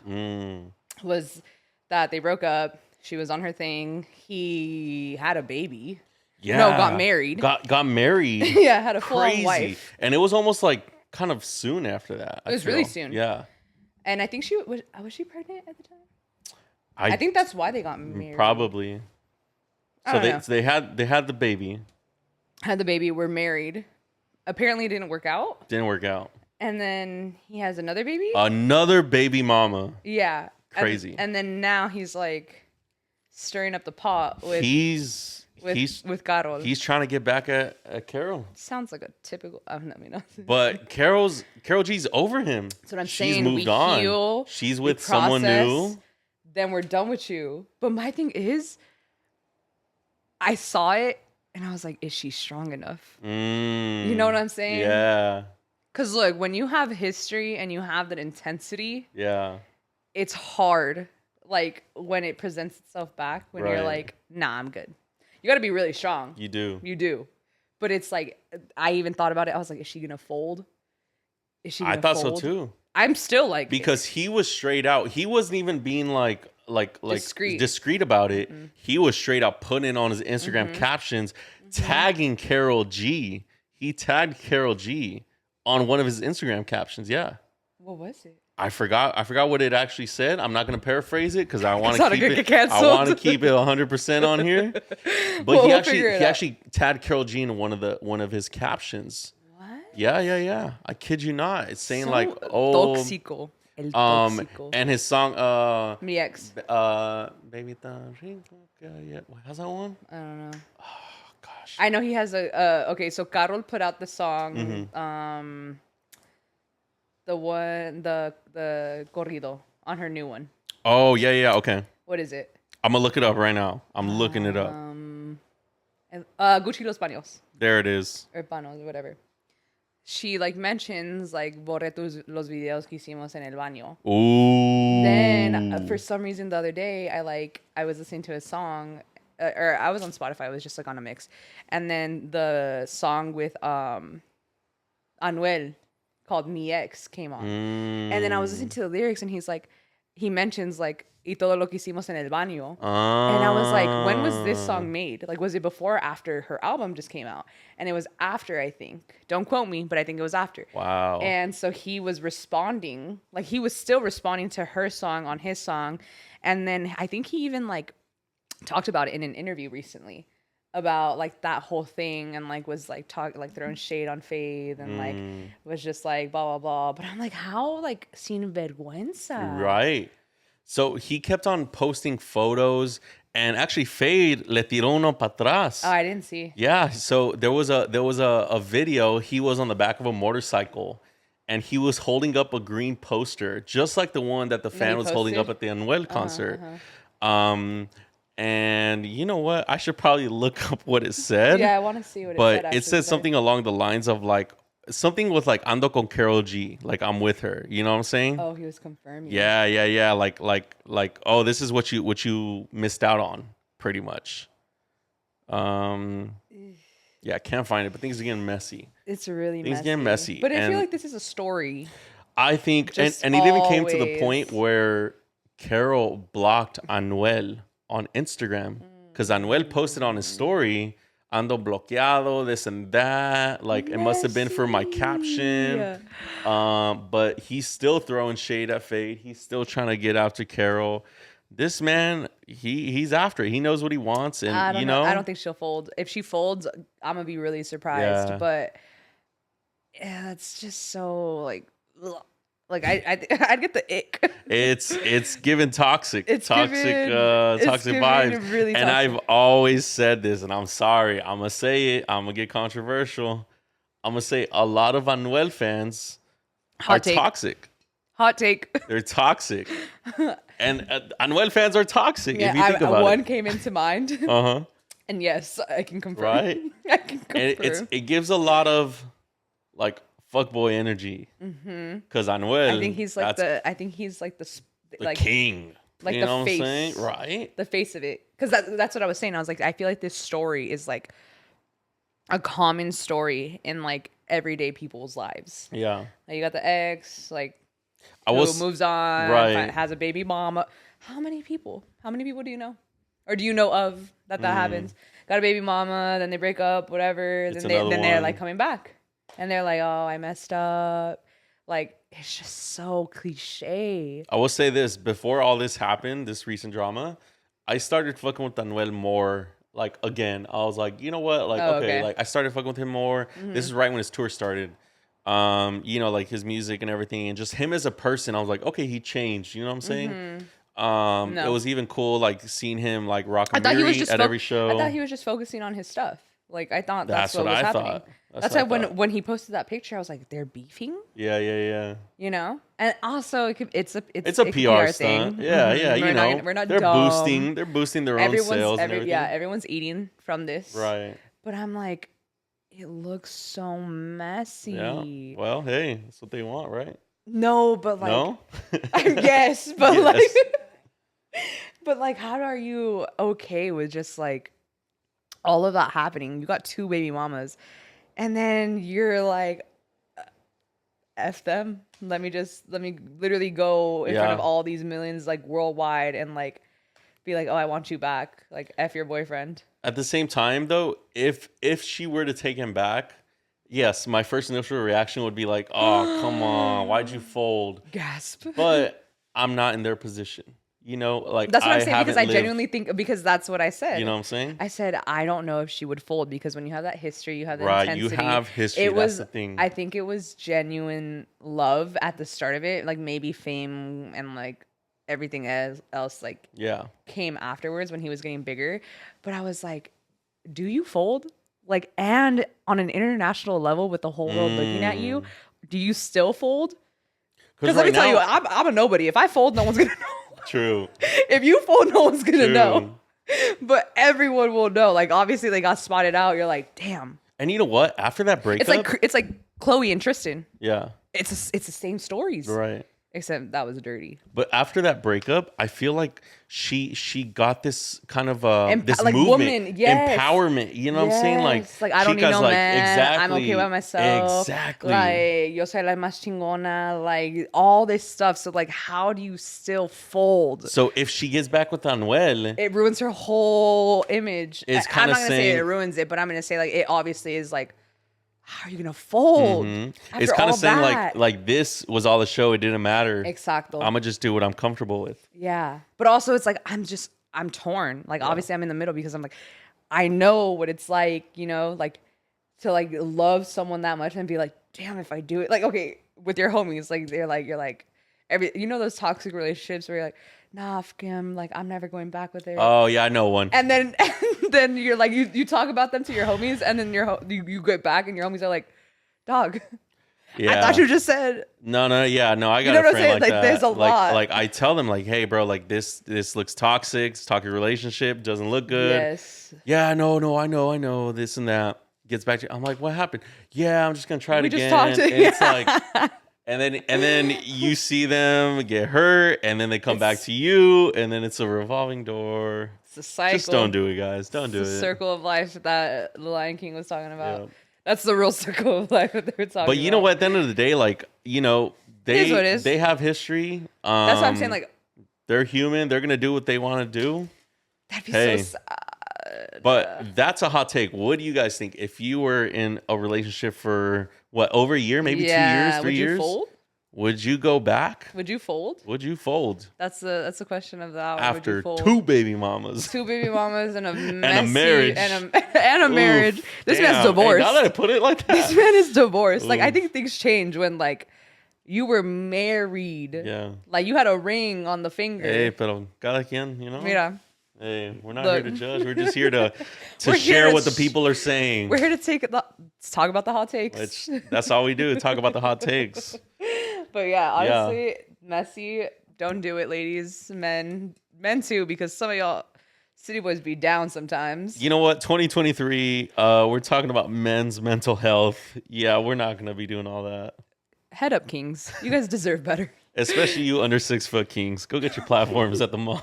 was that they broke up. She was on her thing. He had a baby. Yeah. No, got married. Got married. Yeah, had a full-on wife. And it was almost like kind of soon after that. It was really soon. Yeah. And I think she was she pregnant at the time? I think that's why they got married. Probably. So they had the baby. Had the baby, were married. Apparently it didn't work out. Didn't work out. And then he has another baby? Another baby mama. Yeah. Crazy. And then now he's like stirring up the pot with with Karol. He's trying to get back at Karol. Sounds like a typical But Karol G's over him. That's what I'm She's saying. moved We on. heal. She's with someone new. Then we're done with you. But my thing is, I saw it and I was like, is she strong enough? You know what I'm saying? Yeah. Because look, when you have history and you have that intensity, yeah, it's hard. like when it presents itself back, when you're like, nah, I'm good. You got to be really strong. You do. You do. But it's like, I even thought about it. I was like, is she going to fold? Is she going to fold? I thought so too. I'm still like, because he was straight out. He wasn't even being like discreet about it. Mm-hmm. He was straight up putting it on his Instagram captions, tagging Karol G. He tagged Karol G on one of his Instagram captions. Yeah. What was it? I forgot what it actually said. I'm not going to paraphrase it because I want to keep it. I want to keep it 100% on here. But he actually tagged Karol G in one of his captions. What? Yeah. I kid you not. It's saying so tóxico. El tóxico. And his song Mi ex. Baby how's that one? I don't know. Oh gosh. I know he has okay, so Karol put out the song the corrido on her new one. Oh, yeah, okay. What is it? I'm gonna look it up right now. I'm looking it up. Gucci Los Paños. There it is. Or panos, whatever. She like mentions like borré los videos que hicimos en el baño. Ooh. Then for some reason the other day I was listening to a song or I was on Spotify. It was just like on a mix, and then the song with Anuel called Mi Ex came on. And then I was listening to the lyrics and he mentions like y todo lo que hicimos en el baño. And I was like, when was this song made? Like, was it before or after her album just came out? And it was after, I think. Don't quote me, but I think it was after. Wow. And so he was responding, like he was still responding to her song on his song. And then I think he even like talked about it in an interview recently. About like that whole thing and like was like throwing shade on Feid and like was just like blah blah blah. But I'm like, how like sin vergüenza? Right. So he kept on posting photos and actually Feid le tiró uno para atrás. Oh, I didn't see. Yeah. So there was a video. He was on the back of a motorcycle and he was holding up a green poster, just like the one that the fan was holding up at the Anuel concert. And you know what? I should probably look up what it said. Yeah, I want to see what it said. But it said something along the lines of like something with like ando con Karol G, like I'm with her. You know what I'm saying? Oh, he was confirming. Yeah. Like oh, this is what you missed out on, pretty much. Yeah, I can't find it, but things are getting messy. It's really things getting messy. But I feel like this is a story. I think, and it even came to the point where Karol blocked Anuel on Instagram because Anuel posted on his story, ando bloqueado, this and that. Like, it must have been for my caption. But he's still throwing shade at Feid. He's still trying to get after Karol. This man, he's after it. He knows what he wants. And, I don't know. I don't think she'll fold. If she folds, I'm going to be really surprised. Yeah. But, yeah, it's just so, like, ugh. Like I'd get the ick. It's given toxic. It's toxic vibes. Really and toxic. I've always said this, and I'm sorry. I'm gonna say it. I'm gonna get controversial. I'm gonna say a lot of Anuel fans are toxic. Hot take. They're toxic. And Anuel fans are toxic. Yeah, if you think about one it. cause came into mind. And yes, I can confirm. Right. I can confirm. And it gives a lot of like fuckboy energy. Because Anuel, I think he's like the king. Like you the know face, what I'm saying? Right? The face of it. Because that's what I was saying. I was like, I feel like this story is like a common story in like everyday people's lives. Yeah. Like, you got the ex, like who moves on, right. has a baby mama. How many people do you know? Or do you know of that happens? Got a baby mama, then they break up, whatever. Then they're like coming back. And they're like, oh, I messed up. Like, it's just so cliche. I will say this. Before all this happened, this recent drama, I started fucking with Anuel more. Like, again, I was like, you know what? Like, okay. Like, I started fucking with him more. This is right when his tour started. You know, like his music and everything. And just him as a person, I was like, okay, he changed. You know what I'm saying? It was even cool, like, seeing him, like, rock a Miri at every show. I thought he was just focusing on his stuff. Like, I thought that's what was happening. That's why when he posted that picture, I was like, they're beefing? Yeah. You know? And also, it's a PR thing. Stunt. Yeah. You know, we're not they're dumb. boosting their own sales and everything. Yeah, everyone's eating from this. Right. But I'm like, it looks so messy. Yeah. Well, hey, that's what they want, right? No, but like... No? Yes, but yes. like... But like, how are you okay with just like all of that happening? You got 2 baby mamas, and then you're like, F them. Let me literally go in front of all these millions like worldwide and like be like, oh, I want you back. Like, F your boyfriend. At the same time, though, if she were to take him back, yes, my first initial reaction would be like, oh, come on, why'd you fold? Gasp. But I'm not in their position. You know, like that's what I'm saying, because I genuinely think, because that's what I said. You know what I'm saying? I said, I don't know if she would fold, because when you have that history, you have the intensity. You have history. That's the thing. I think it was genuine love at the start of it, like maybe fame and like everything else like came afterwards when he was getting bigger. But I was like, do you fold? Like, and on an international level with the whole world looking at you, do you still fold? Because let me tell you, I'm a nobody. If I fold, no one's gonna know. True. If you fold, no one's gonna know. But everyone will know. Like, obviously they got spotted out. You're like, damn. And you know what? After that breakup, it's like Chloe and Tristan. Yeah. It's the same stories. Right. Except that was dirty. But after that breakup, I feel like she got this kind of this like movement, woman, yes. empowerment. You know what I'm saying? Like I don't need no man. Exactly, I'm okay by myself. Exactly. Like yo soy la más chingona. Like all this stuff. So like, how do you still fold? So if she gets back with Anuel, it ruins her whole image. It's I'm not gonna say it ruins it, but I'm gonna say like it obviously is like, how are you gonna fold? It's kind of saying like this was all the show. It didn't matter. Exactly. I'm gonna just do what I'm comfortable with. Yeah, but also it's like I'm torn. Like obviously I'm in the middle, because I'm like, I know what it's like, you know, like to like love someone that much and be like, damn, if I do it, like okay, with your homies, like you're like you know those toxic relationships where you're like, nah, f him, like I'm never going back with her. Oh yeah, I know one. And then you're like, you talk about them to your homies, and then you get back and your homies are like, dog, I thought you just said no, yeah, no, I got a friend like that. There's a lot. Like I tell them like, hey bro, like this looks toxic, it's toxic relationship, doesn't look good. Yes. Yeah, no, I know this and that. Gets back to, I'm like, what happened? Yeah, I'm just gonna try it again. Just talked to, it's like and then you see them get hurt, and then they come back to you, and then it's a revolving door. It's a cycle. Just don't do it, guys. Don't do it. It's the circle of life that the Lion King was talking about. Yep. That's the real circle of life that they were talking about. But you know what? At the end of the day, like, you know, they have history. That's what I'm saying. Like, they're human. They're gonna do what they want to do. That'd be so sad. But that's a hot take. What do you guys think? If you were in a relationship for what, over a year, maybe 2 years, 3 years? Would you fold? Would you go back? Would you fold? Would you fold? That's the question of the hour. After 2 baby mamas. 2 baby mamas and a messy, and a marriage. And a marriage. Oof, this man's divorced. Hey, now that I put it like that. This man is divorced. Oof. Like, I think things change when, like, you were married. Yeah. Like, you had a ring on the finger. Hey, pero cada quien, you know? Mira. Hey, we're not here to judge. We're just here to share what the people are saying. We're here to talk about the hot takes. That's all we do. Talk about the hot takes. But yeah, honestly, messy. Don't do it, ladies. Men too, because some of y'all city boys be down sometimes. You know what? 2023, we're talking about men's mental health. Yeah, we're not going to be doing all that. Head up, kings. You guys deserve better. Especially you under 6 foot kings. Go get your platforms at the mall.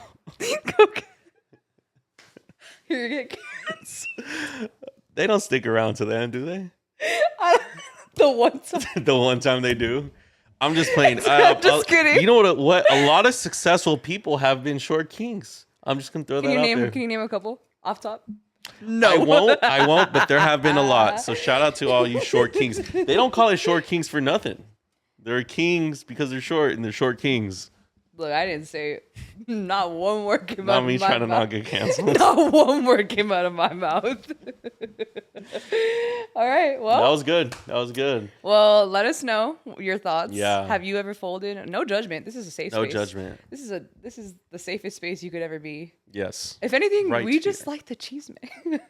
You're gonna get canceled. They don't stick around to the end, do they? The one time. The one time they do. I'm just playing. I'm just kidding. You know what? A lot of successful people have been short kings. I'm just gonna throw that out there. Can you name a couple off top? No, I won't. But there have been a lot. So shout out to all you short kings. They don't call it short kings for nothing. They're kings because they're short, and they're short kings. Look, I didn't say it. Not one word came out of my mouth. Not me trying to not get canceled. Not one word came out of my mouth. All right, well. That was good. Well, let us know your thoughts. Yeah. Have you ever folded? No judgment. This is a safe space. No judgment. This is the safest space you could ever be. Yes. If anything, we just like the cheese man.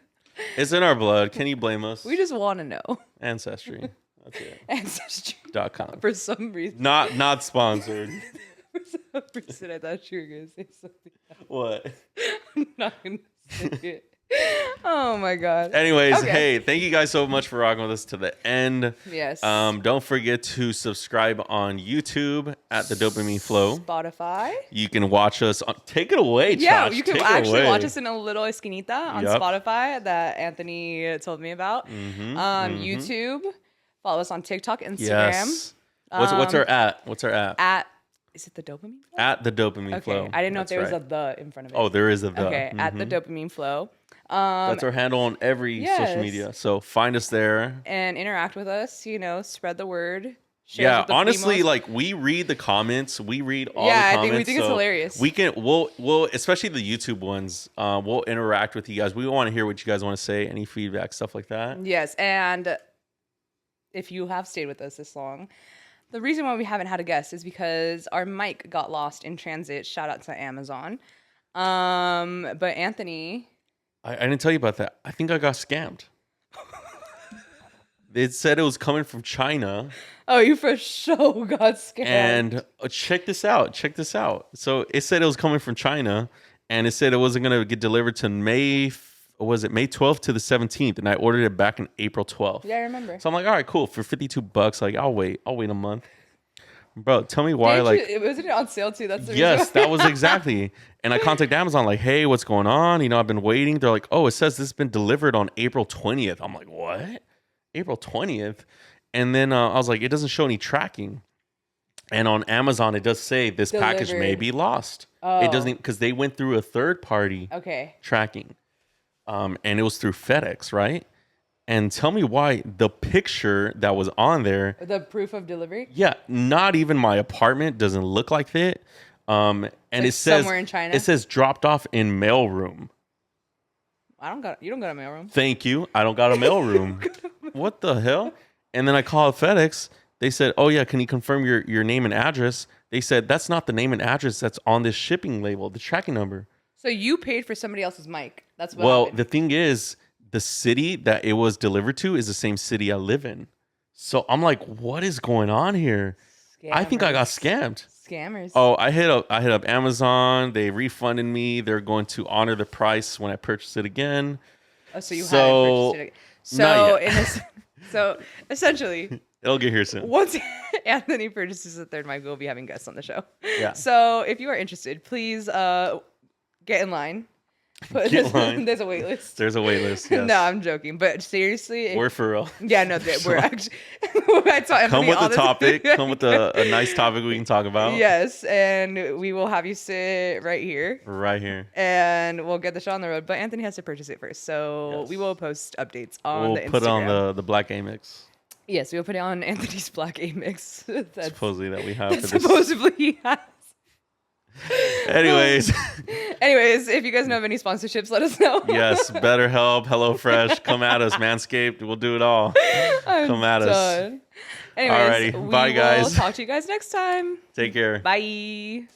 It's in our blood. Can you blame us? We just want to know. Ancestry. That's it. Ancestry.com. For some reason. Not sponsored. For some reason, I thought you were going to say something else. What? I'm not going to say it. Oh my god. Anyways, Okay. hey, thank you guys so much for rocking with us to the end. Yes. Don't forget to subscribe on YouTube at the Dopamine Flow. Spotify. You can watch us. Take it away, Yeah, Josh. you can Take it actually away. watch us in a little esquinita on Spotify that Anthony told me about. YouTube. Follow us on TikTok, Instagram. Yes. What's our at? What's our at? Is it the Dopamine Flow? At the Dopamine Flow. Okay, I didn't know if there was right. a the in front of it. Oh, there is a the. Okay, at the Dopamine Flow. That's our handle on every social media. So find us there and interact with us. Spread the word. Share with the honestly, females. like we read the comments. We read all the comments. I think it's hilarious. We'll especially the YouTube ones. We'll interact with you guys. We want to hear what you guys want to say. Any feedback, stuff like that. Yes, and if you have stayed with us this long, the reason why we haven't had a guest is because our mic got lost in transit. Shout out to Amazon. But Anthony, I didn't tell you about that. I think I got scammed. It said it was coming from China. Oh, you for sure got scammed. And check this out. So it said it was coming from China, and it said it wasn't going to get delivered to May 12th to the 17th, and I ordered it back in April 12th. Yeah, I remember. So I'm like, all right, cool. For $52, like I'll wait a month. Bro, tell me why. Wasn't it on sale too? That's the yes, reason. that was exactly. And I contacted Amazon like, hey, what's going on? I've been waiting. They're like, oh, it says this has been delivered on April 20th. I'm like, what? April 20th? And then I was like, it doesn't show any tracking. And on Amazon, it does say this package may be lost. Oh. It doesn't, because they went through a third party tracking. And it was through FedEx, right? And tell me why the picture that was on there, the proof of delivery. Yeah, not even my apartment doesn't look like it. And it says somewhere in China. It says dropped off in mailroom. You don't got a mailroom. Thank you. I don't got a mailroom. What the hell? And then I called FedEx. They said, "Oh yeah, can you confirm your name and address?" They said that's not the name and address that's on this shipping label, the tracking number. So you paid for somebody else's mic. That's what happened. The thing is, the city that it was delivered to is the same city I live in. So I'm like, what is going on here? Scammers. I think I got scammed. Scammers. Oh, I hit up Amazon. They refunded me. They're going to honor the price when I purchase it again. Oh, so you haven't purchased it again. So essentially, it'll get here soon. Once Anthony purchases a third mic, we'll be having guests on the show. Yeah. So if you are interested, please get in line. There's a wait list. There's a wait list. Yes. No, I'm joking. But seriously, we're for real. Yeah, no, we're actually. I saw come with a topic. Come with a nice topic we can talk about. Yes, and we will have you sit right here. Right here. And we'll get the show on the road. But Anthony has to purchase it first, so we will post updates on the Instagram. We'll put on the Black A-Mix. Yes, we'll put it on Anthony's Black A-Mix. Supposedly that we have. For this. Supposedly he has. Anyways, if you guys know of any sponsorships, let us know. Yes, BetterHelp, HelloFresh, come at us, Manscaped. We'll do it all. Come at us. Anyways, alrighty, bye guys. We'll talk to you guys next time. Take care. Bye.